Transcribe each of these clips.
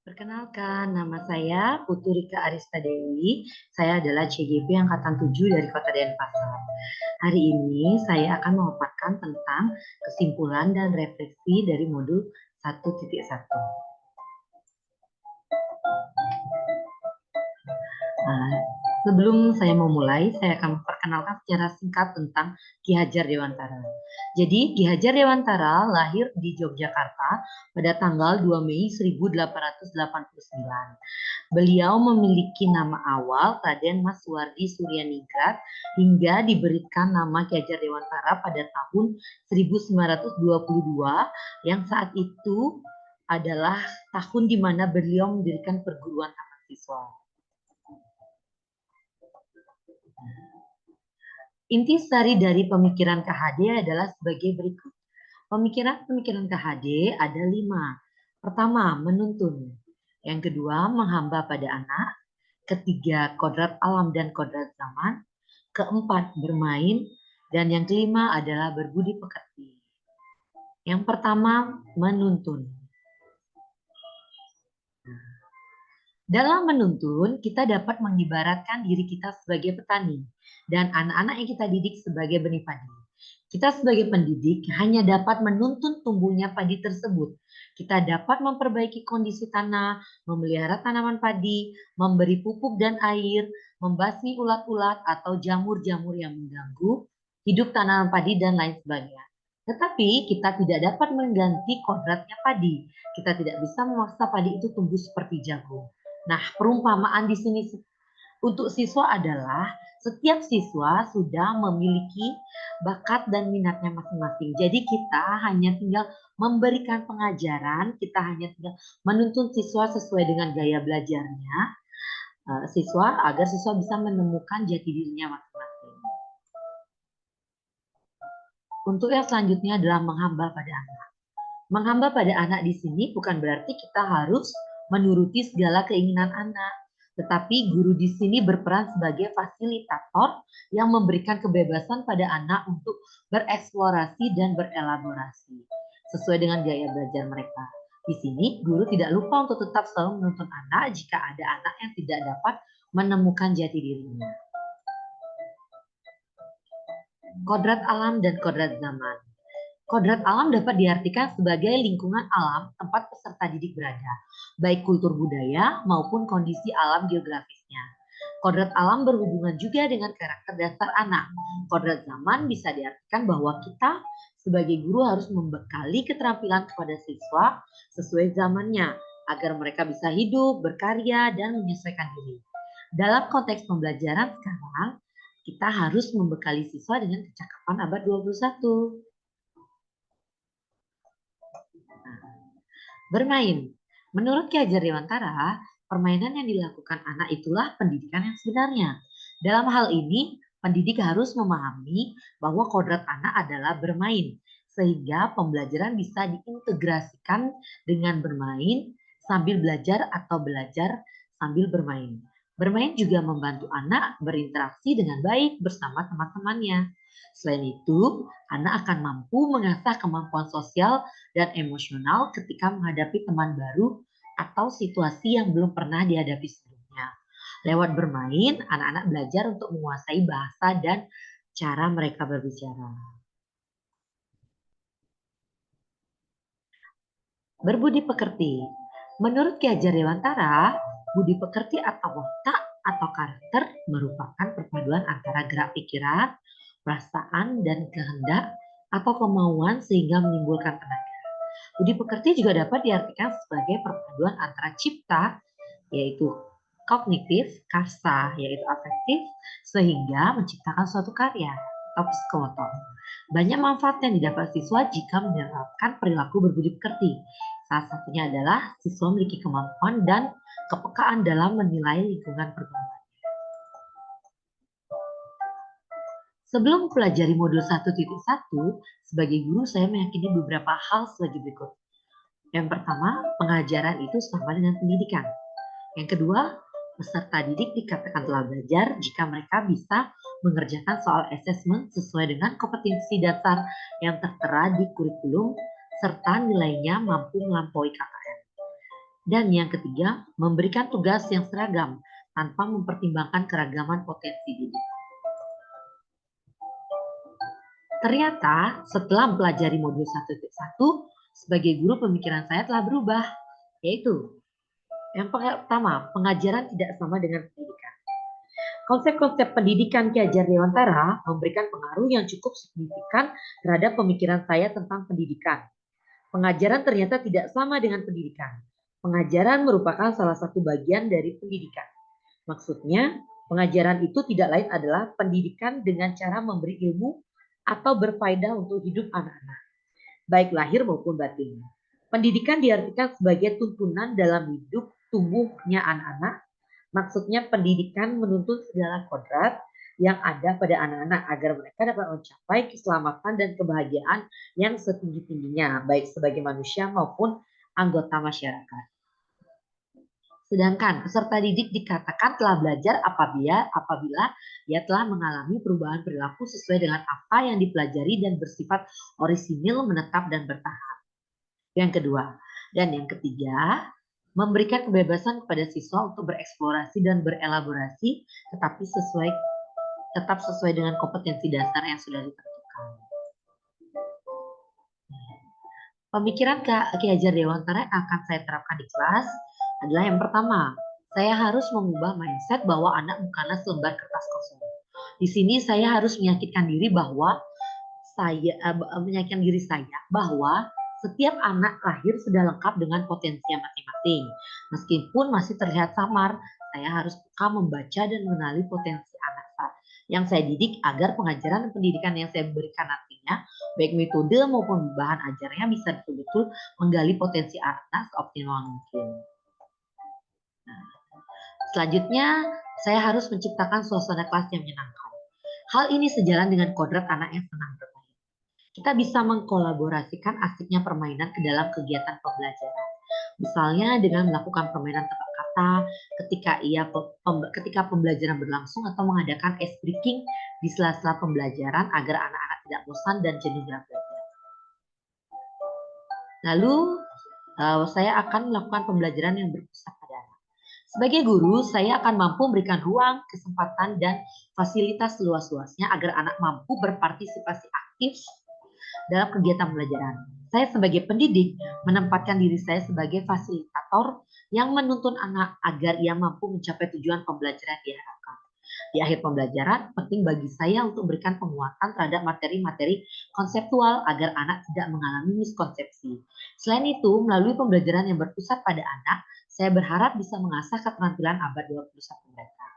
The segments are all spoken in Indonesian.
Perkenalkan, nama saya Putu Rika Arista Dewi. Saya adalah CGP Angkatan 7 dari Kota Denpasar. Hari ini saya akan memaparkan tentang kesimpulan dan refleksi dari modul 1.1. Nah, sebelum saya memulai, saya akan memperkenalkan secara singkat tentang Ki Hajar Dewantara. Jadi, Ki Hajar Dewantara lahir di Yogyakarta pada tanggal 2 Mei 1889. Beliau memiliki nama awal Raden Mas Suwardi Suryaningrat hingga diberikan nama Ki Hajar Dewantara pada tahun 1922 yang saat itu adalah tahun di mana beliau mendirikan perguruan taman siswa. Intisari dari pemikiran KHD adalah sebagai berikut. Pemikiran KHD ada 5. Pertama, menuntun. Yang kedua, menghamba pada anak. Ketiga, kodrat alam dan kodrat zaman. Keempat, bermain. Dan yang kelima adalah berbudi pekerti. Yang pertama, menuntun. Dalam menuntun, kita dapat mengibaratkan diri kita sebagai petani dan anak-anak yang kita didik sebagai benih padi. Kita sebagai pendidik hanya dapat menuntun tumbuhnya padi tersebut. Kita dapat memperbaiki kondisi tanah, memelihara tanaman padi, memberi pupuk dan air, membasmi ulat-ulat atau jamur-jamur yang mengganggu hidup tanaman padi dan lain sebagainya. Tetapi kita tidak dapat mengganti kodratnya padi. Kita tidak bisa memaksa padi itu tumbuh seperti jagung. Nah, perumpamaan di sini untuk siswa adalah setiap siswa sudah memiliki bakat dan minatnya masing-masing. Jadi kita hanya tinggal memberikan pengajaran, kita hanya tinggal menuntun siswa sesuai dengan gaya belajarnya, siswa agar siswa bisa menemukan jati dirinya masing-masing. Untuk yang selanjutnya adalah menghamba pada anak. Menghamba pada anak di sini bukan berarti kita harus menuruti segala keinginan anak, tetapi guru di sini berperan sebagai fasilitator yang memberikan kebebasan pada anak untuk bereksplorasi dan berelaborasi sesuai dengan gaya belajar mereka. Di sini, guru tidak lupa untuk tetap selalu menuntun anak jika ada anak yang tidak dapat menemukan jati dirinya. Kodrat alam dan kodrat zaman. Kodrat alam dapat diartikan sebagai lingkungan alam tempat peserta didik berada, baik kultur budaya maupun kondisi alam geografisnya. Kodrat alam berhubungan juga dengan karakter dasar anak. Kodrat zaman bisa diartikan bahwa kita sebagai guru harus membekali keterampilan kepada siswa sesuai zamannya, agar mereka bisa hidup, berkarya, dan menyesuaikan diri. Dalam konteks pembelajaran sekarang, kita harus membekali siswa dengan kecakapan abad 21. Bermain. Menurut Ki Hajar Dewantara, permainan yang dilakukan anak itulah pendidikan yang sebenarnya. Dalam hal ini, pendidik harus memahami bahwa kodrat anak adalah bermain, sehingga pembelajaran bisa diintegrasikan dengan bermain sambil belajar atau belajar sambil bermain. Bermain juga membantu anak berinteraksi dengan baik bersama teman-temannya. Selain itu, anak akan mampu mengasah kemampuan sosial dan emosional ketika menghadapi teman baru atau situasi yang belum pernah dihadapi sebelumnya. Lewat bermain, anak-anak belajar untuk menguasai bahasa dan cara mereka berbicara. Berbudi pekerti. Menurut Ki Hajar Dewantara, budi pekerti atau watak atau karakter merupakan perpaduan antara gerak pikiran, perasaan, dan kehendak atau kemauan sehingga menimbulkan tenaga. Budi pekerti juga dapat diartikan sebagai perpaduan antara cipta, yaitu kognitif, karsa, yaitu afektif, sehingga menciptakan suatu karya atau psikomotor. Banyak manfaat yang didapat siswa jika menerapkan perilaku berbudi pekerti. Salah satunya adalah siswa memiliki kemampuan dan kepekaan dalam menilai lingkungan pergaulan. Sebelum mempelajari modul 1.1, sebagai guru saya meyakini beberapa hal sebagai berikut. Yang pertama, pengajaran itu sama dengan pendidikan. Yang kedua, peserta didik dikatakan telah belajar jika mereka bisa mengerjakan soal asesmen sesuai dengan kompetensi dasar yang tertera di kurikulum serta nilainya mampu melampaui KKM. Dan yang ketiga, memberikan tugas yang seragam tanpa mempertimbangkan keragaman potensi didik. Ternyata setelah mempelajari modul 1.1, sebagai guru pemikiran saya telah berubah, yaitu yang pertama, pengajaran tidak sama dengan pendidikan. Konsep-konsep pendidikan Ki Hajar Dewantara memberikan pengaruh yang cukup signifikan terhadap pemikiran saya tentang pendidikan. Pengajaran ternyata tidak sama dengan pendidikan. Pengajaran merupakan salah satu bagian dari pendidikan. Maksudnya, pengajaran itu tidak lain adalah pendidikan dengan cara memberi ilmu atau berfaedah untuk hidup anak-anak, baik lahir maupun batin. Pendidikan diartikan sebagai tuntunan dalam hidup tumbuhnya anak-anak. Maksudnya pendidikan menuntut segala kodrat yang ada pada anak-anak agar mereka dapat mencapai keselamatan dan kebahagiaan yang setinggi-tingginya, baik sebagai manusia maupun anggota masyarakat. Sedangkan peserta didik dikatakan telah belajar apabila ia telah mengalami perubahan perilaku sesuai dengan apa yang dipelajari dan bersifat orisinil, menetap, dan bertahan. Yang kedua. Dan yang ketiga, memberikan kebebasan kepada siswa untuk bereksplorasi dan berelaborasi, tetap sesuai dengan kompetensi dasar yang sudah ditentukan. Pemikiran Ki Hajar Dewantara yang akan saya terapkan di kelas adalah yang pertama, saya harus mengubah mindset bahwa anak bukanlah selembar kertas kosong. Di sini saya harus menyakitkan diri bahwa setiap anak lahir sudah lengkap dengan potensinya masing-masing. Meskipun masih terlihat samar, saya harus peka membaca dan mengenali potensi anak yang saya didik agar pengajaran dan pendidikan yang saya berikan nantinya, baik metode maupun bahan ajarnya bisa betul-betul menggali potensi anak seoptimal mungkin. Nah, selanjutnya, saya harus menciptakan suasana kelas yang menyenangkan. Hal ini sejalan dengan kodrat anak yang senang bermain. Kita bisa mengkolaborasikan asiknya permainan ke dalam kegiatan pembelajaran. Misalnya dengan melakukan permainan tebak kata ketika pembelajaran berlangsung atau mengadakan ice breaking di sela-sela pembelajaran agar anak-anak tidak bosan dan jenuh dalam belajar. Lalu saya akan melakukan pembelajaran yang berpusat pada anak. Sebagai guru, saya akan mampu memberikan ruang, kesempatan, dan fasilitas seluas-luasnya agar anak mampu berpartisipasi aktif dalam kegiatan pembelajaran. Saya sebagai pendidik menempatkan diri saya sebagai fasilitator yang menuntun anak agar ia mampu mencapai tujuan pembelajaran yang diharapkan. Di akhir pembelajaran, penting bagi saya untuk memberikan penguatan terhadap materi-materi konseptual agar anak tidak mengalami miskonsepsi. Selain itu, melalui pembelajaran yang berpusat pada anak, saya berharap bisa mengasah keterampilan abad 21 mereka.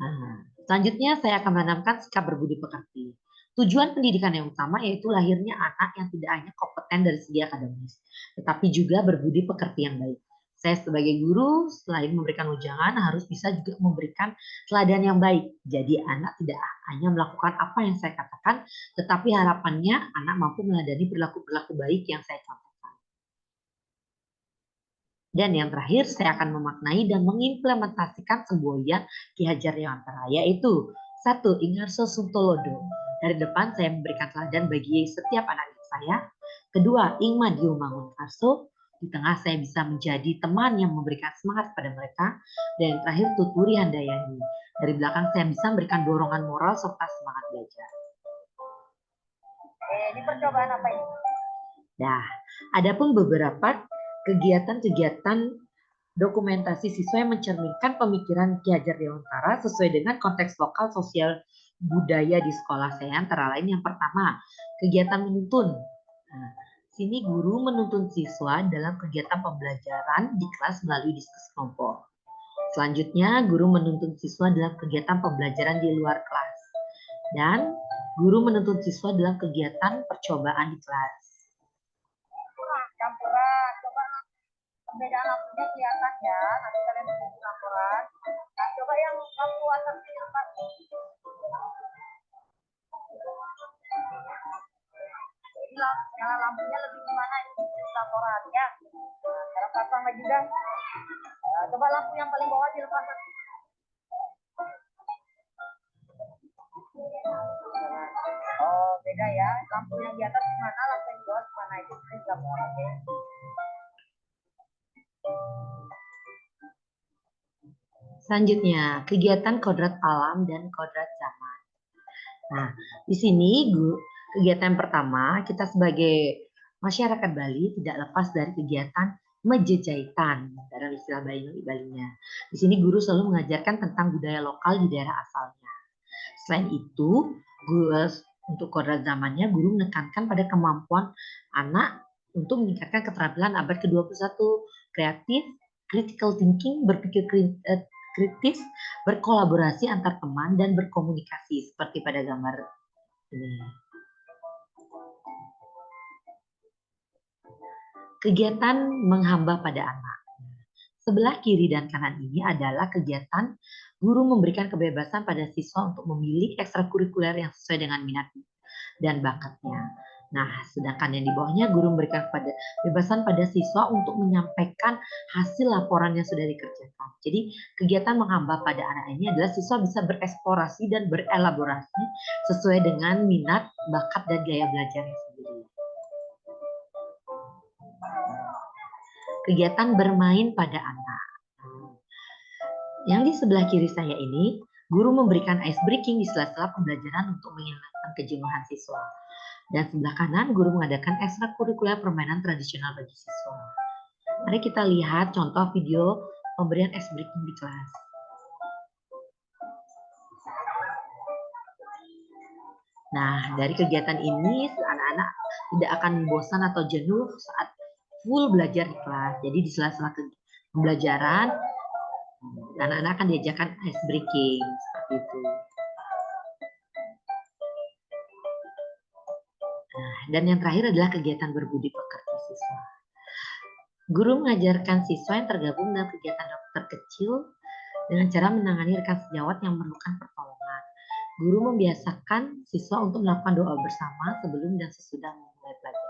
Nah, selanjutnya saya akan menanamkan sikap berbudi pekerti. Tujuan pendidikan yang utama yaitu lahirnya anak yang tidak hanya kompeten dari segi akademis, tetapi juga berbudi pekerti yang baik. Saya sebagai guru, selain memberikan ujangan, harus bisa juga memberikan teladan yang baik. Jadi anak tidak hanya melakukan apa yang saya katakan, tetapi harapannya anak mampu meladani perilaku-perilaku baik yang saya contohkan. Dan yang terakhir, saya akan memaknai dan mengimplementasikan semboyan Ki Hajar Dewantara, yaitu 1. Ingarso Suntolodo. Dari depan saya memberikan teladan bagi setiap anak saya. Kedua, Ingma Dio Mangun Karso. Di tengah saya bisa menjadi teman yang memberikan semangat pada mereka. Dan yang terakhir, Tuturi Handayani. Dari belakang saya bisa memberikan dorongan moral serta semangat belajar. Ini percobaan apa ini? Nah, adapun beberapa kegiatan-kegiatan dokumentasi siswa yang mencerminkan pemikiran Ki Hajar Dewantara sesuai dengan konteks lokal sosial budaya di sekolah saya, antara lain yang pertama, kegiatan menuntun. Nah, sini guru menuntun siswa dalam kegiatan pembelajaran di kelas melalui diskusi kelompok. Selanjutnya, guru menuntun siswa dalam kegiatan pembelajaran di luar kelas. Dan guru menuntun siswa dalam kegiatan percobaan di kelas. Campuran, coba perbedaan lampunya kelihatan ya, nanti kalian bisa di laporan. Nah, coba yang lampu atasnya lepas. Jadi nyala lampunya lebih gimana itu di laporan ya. Nah, cara pasang lagi dah. Nah, coba lampu yang paling bawah dilepas. Oh, beda ya. Lampu yang di atas gimana, lampu yang di bawah gimana itu di laporan, oke. Selanjutnya, kegiatan kodrat alam dan kodrat zaman. Nah, di sini kegiatan pertama kita sebagai masyarakat Bali tidak lepas dari kegiatan mejejahitan dalam istilah Balinya. Di sini guru selalu mengajarkan tentang budaya lokal di daerah asalnya. Selain itu, untuk kodrat zamannya guru menekankan pada kemampuan anak untuk meningkatkan keterampilan abad ke-21, kreatif, critical thinking, berpikir kritis, berkolaborasi antar teman, dan berkomunikasi seperti pada gambar ini. Kegiatan menghamba pada anak. Sebelah kiri dan kanan ini adalah kegiatan guru memberikan kebebasan pada siswa untuk memilih ekstrakurikuler yang sesuai dengan minat dan bakatnya. Nah, sedangkan yang di bawahnya guru memberikan kebebasan pada siswa untuk menyampaikan hasil laporan yang sudah dikerjakan. Jadi, kegiatan menghamba pada anak ini adalah siswa bisa bereksplorasi dan berelaborasi sesuai dengan minat, bakat, dan gaya belajarnya sendiri. Kegiatan bermain pada anak. Yang di sebelah kiri saya ini, guru memberikan ice breaking di sela-sela pembelajaran untuk menghilangkan kejenuhan siswa. Dan sebelah kanan, guru mengadakan ekstrakurikuler permainan tradisional bagi siswa. Mari kita lihat contoh video pemberian ice breaking di kelas. Nah, dari kegiatan ini, anak-anak tidak akan bosan atau jenuh saat full belajar di kelas. Jadi di sela-sela pembelajaran, anak-anak akan diajarkan ice breaking seperti itu. Nah, dan yang terakhir adalah kegiatan berbudi pekerti siswa. Guru mengajarkan siswa yang tergabung dalam kegiatan dokter kecil dengan cara menangani rekan sejawat yang memerlukan pertolongan. Guru membiasakan siswa untuk melakukan doa bersama sebelum dan sesudah memulai pelajaran.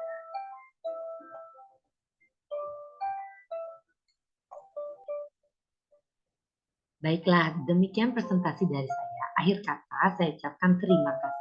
Baiklah, demikian presentasi dari saya. Akhir kata, saya ucapkan terima kasih.